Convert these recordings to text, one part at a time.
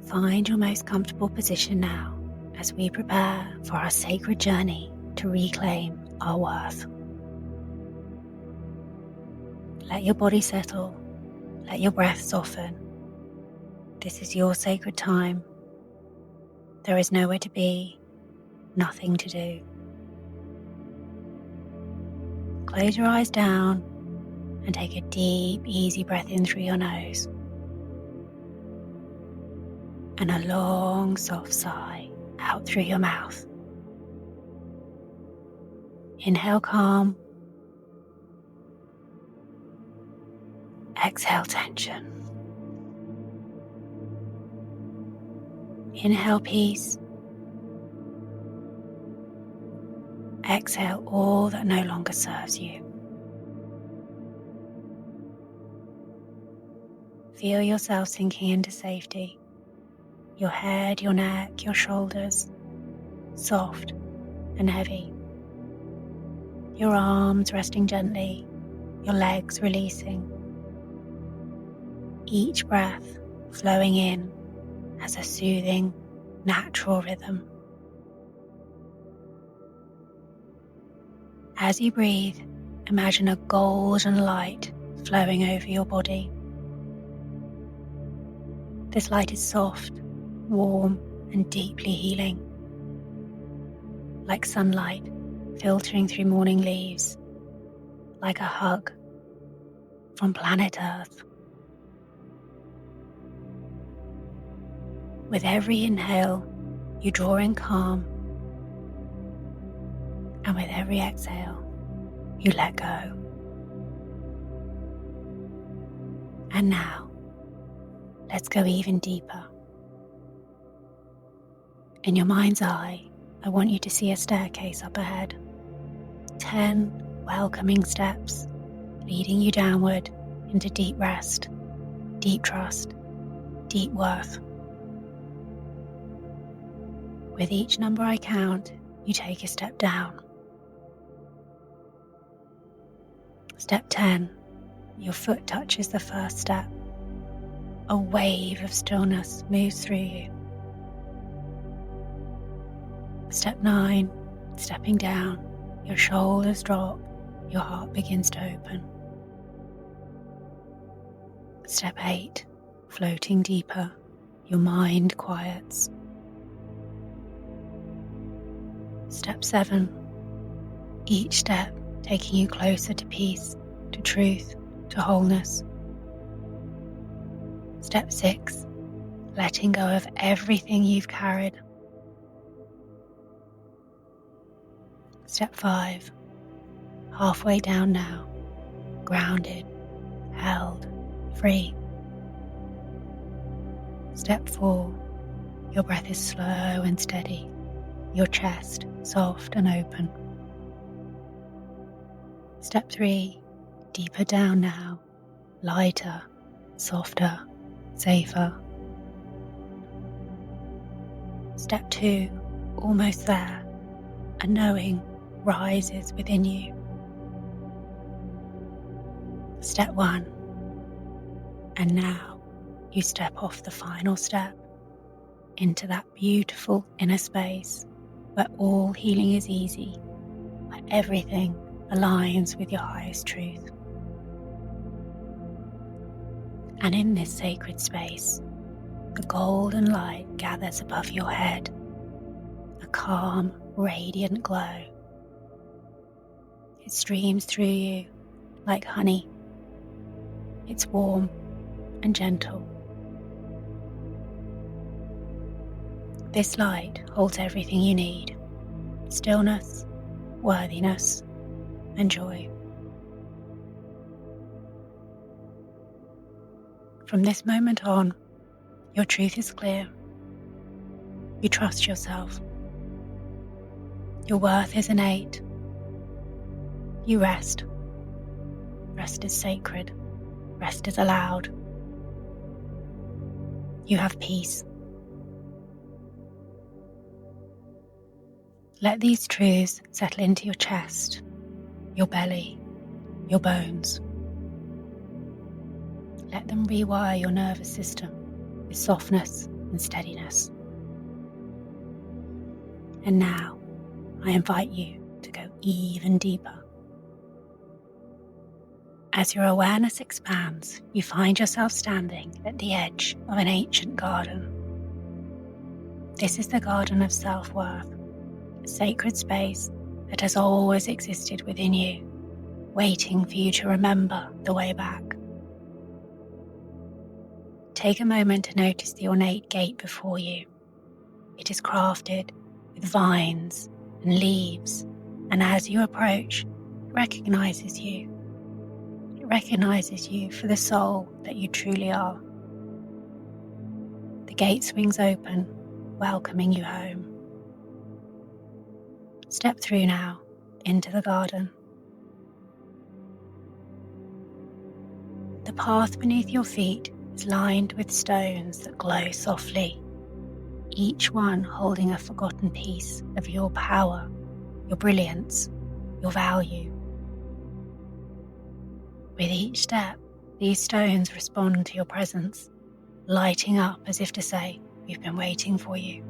Find your most comfortable position now as we prepare for our sacred journey to reclaim our worth. Let your body settle, let your breath soften. This is your sacred time. There is nowhere to be, nothing to do. Close your eyes down and take a deep, easy breath in through your nose. And a long, soft sigh out through your mouth. Inhale calm. Exhale tension. Inhale peace. Exhale all that no longer serves you. Feel yourself sinking into safety. Your head, your neck, your shoulders, soft and heavy. Your arms resting gently, your legs releasing. Each breath flowing in as a soothing, natural rhythm. As you breathe, imagine a golden light flowing over your body. This light is soft, warm, and deeply healing. Like sunlight filtering through morning leaves, like a hug from planet Earth. With every inhale, you draw in calm, and with every exhale, you let go. And now, let's go even deeper. In your mind's eye, I want you to see a staircase up ahead. 10 welcoming steps leading you downward into deep rest, deep trust, deep worth. With each number I count, you take a step down. Step 10, your foot touches the first step. A wave of stillness moves through you. Step 9, stepping down, your shoulders drop, your heart begins to open. Step 8, floating deeper, your mind quiets. Step 7, each step taking you closer to peace, to truth, to wholeness. Step 6, letting go of everything you've carried. Step 5, halfway down now, grounded, held, free. Step 4, your breath is slow and steady, your chest soft and open. Step 3, deeper down now, lighter, softer, safer. Step 2, almost there, a knowing rises within you. Step 1, and now you step off the final step into that beautiful inner space where all healing is easy, where everything aligns with your highest truth. And in this sacred space, the golden light gathers above your head, a calm, radiant glow. It streams through you like honey. It's warm and gentle. This light holds everything you need: stillness, worthiness, and joy. From this moment on, your truth is clear. You trust yourself. Your worth is innate. You rest. Rest is sacred. Rest is allowed. You have peace. Let these truths settle into your chest, your belly, your bones. Let them rewire your nervous system with softness and steadiness. And now I invite you to go even deeper. As your awareness expands, you find yourself standing at the edge of an ancient garden. This is the garden of self-worth, a sacred space that has always existed within you, waiting for you to remember the way back. Take a moment to notice the ornate gate before you. It is crafted with vines and leaves, and as you approach, it recognizes you. It recognizes you for the soul that you truly are. The gate swings open, welcoming you home. Step through now into the garden. The path beneath your feet is lined with stones that glow softly, each one holding a forgotten piece of your power, your brilliance, your value. With each step, these stones respond to your presence, lighting up as if to say, "We've been waiting for you."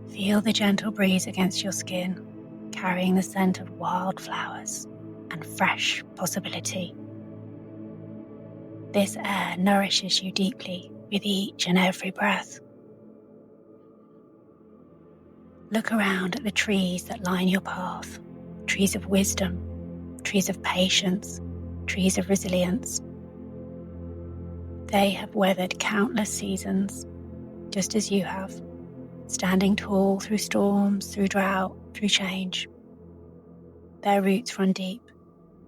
Feel the gentle breeze against your skin, carrying the scent of wildflowers and fresh possibility. This air nourishes you deeply with each and every breath. Look around at the trees that line your path, trees of wisdom, trees of patience, trees of resilience. They have weathered countless seasons, just as you have, standing tall through storms, through drought, through change. Their roots run deep,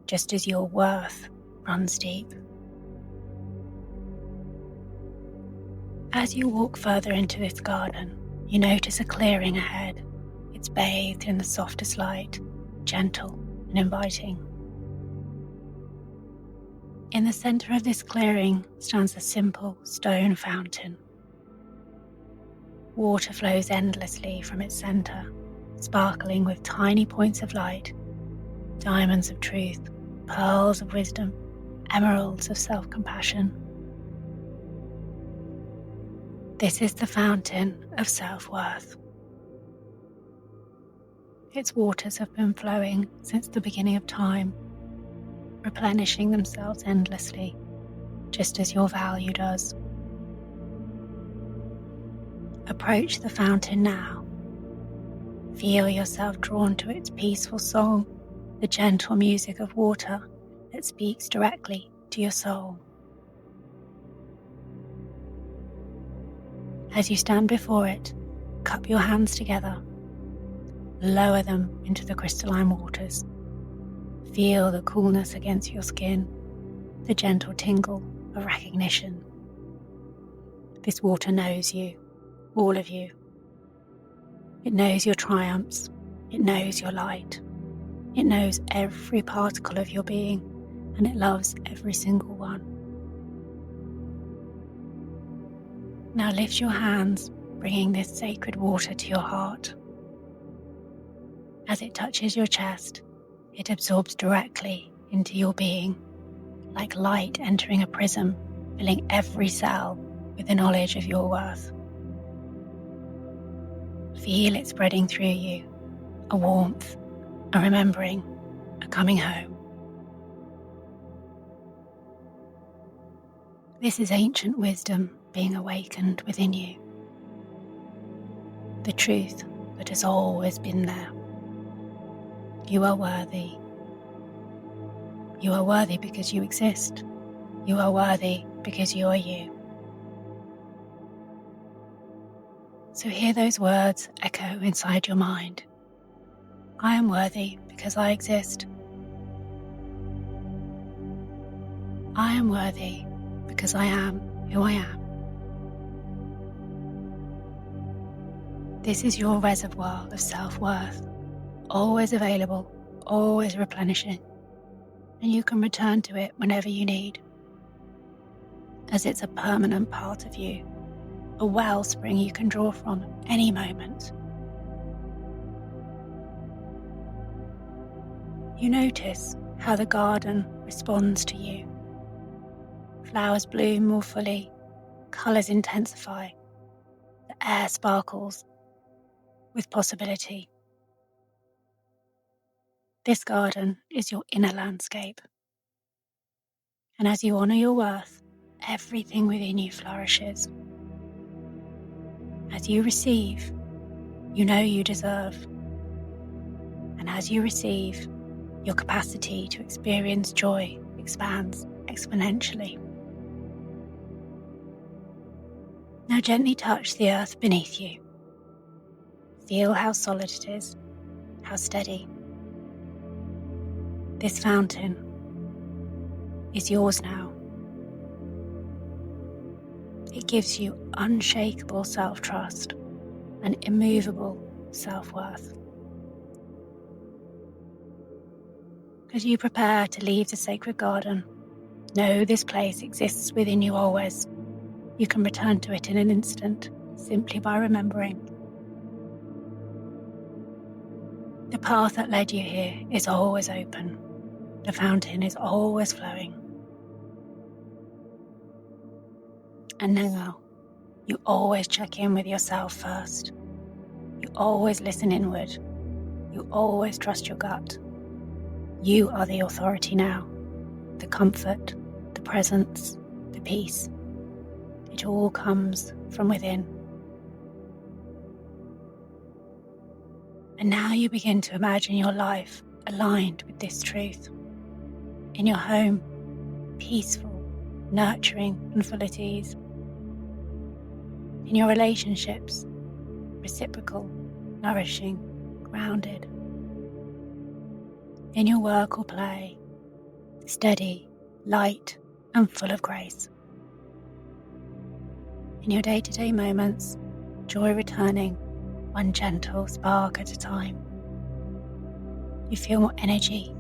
just as your worth runs deep. As you walk further into this garden, you notice a clearing ahead. It's bathed in the softest light, gentle and inviting. In the center of this clearing stands a simple stone fountain. Water flows endlessly from its center, sparkling with tiny points of light, diamonds of truth, pearls of wisdom, emeralds of self-compassion. This is the fountain of self-worth. Its waters have been flowing since the beginning of time, replenishing themselves endlessly, just as your value does. Approach the fountain now. Feel yourself drawn to its peaceful song, the gentle music of water that speaks directly to your soul. As you stand before it, cup your hands together. Lower them into the crystalline waters. Feel the coolness against your skin, the gentle tingle of recognition. This water knows you, all of you. It knows your triumphs. It knows your light. It knows every particle of your being, and it loves every single one. Now lift your hands, bringing this sacred water to your heart. As it touches your chest, it absorbs directly into your being, like light entering a prism, filling every cell with the knowledge of your worth. Feel it spreading through you, a warmth, a remembering, a coming home. This is ancient wisdom being awakened within you. The truth that has always been there. You are worthy. You are worthy because you exist. You are worthy because you are you. So hear those words echo inside your mind. I am worthy because I exist. I am worthy because I am who I am. This is your reservoir of self-worth, always available, always replenishing, and you can return to it whenever you need, as it's a permanent part of you, a wellspring you can draw from at any moment. You notice how the garden responds to you. Flowers bloom more fully, Colours intensify. The air sparkles with possibility. This garden is your inner landscape. And as you honour your worth, everything within you flourishes. As you receive, you know you deserve. And as you receive, your capacity to experience joy expands exponentially. Now gently touch the earth beneath you. Feel how solid it is, how steady. This fountain is yours now. It gives you unshakable self-trust and immovable self-worth. As you prepare to leave the sacred garden, know this place exists within you always. You can return to it in an instant, simply by remembering. The path that led you here is always open. The fountain is always flowing. And now, you always check in with yourself first. You always listen inward. You always trust your gut. You are the authority now. The comfort, the presence, the peace. It all comes from within. And now you begin to imagine your life aligned with this truth. In your home, peaceful, nurturing, and full at ease. In your relationships, reciprocal, nourishing, grounded. In your work or play, steady, light, and full of grace. In your day-to-day moments, joy returning, one gentle spark at a time. You feel more energy,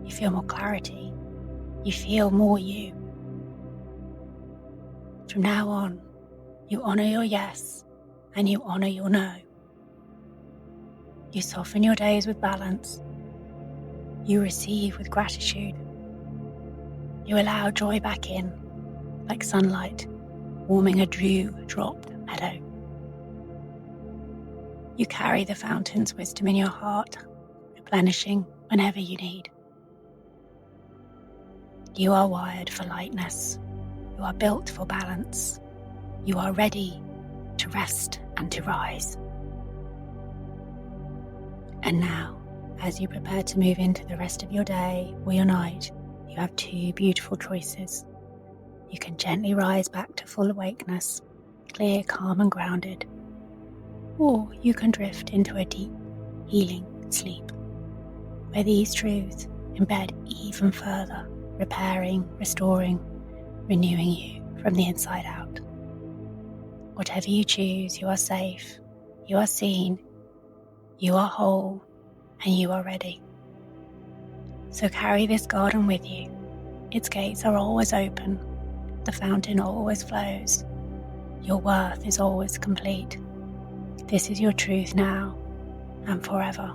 you feel more clarity, you feel more you. From now on, you honour your yes and you honour your no. You soften your days with balance. You receive with gratitude. You allow joy back in, like sunlight warming a dew-dropped meadow. You carry the fountain's wisdom in your heart, replenishing whenever you need. You are wired for lightness. You are built for balance. You are ready to rest and to rise. And now, as you prepare to move into the rest of your day or your night, you have two beautiful choices. You can gently rise back to full awakeness, clear, calm and grounded. Or you can drift into a deep, healing sleep, where these truths embed even further, repairing, restoring, renewing you from the inside out. Whatever you choose, you are safe, you are seen, you are whole, and you are ready. So carry this garden with you. Its gates are always open. The fountain always flows. Your worth is always complete. This is your truth now and forever.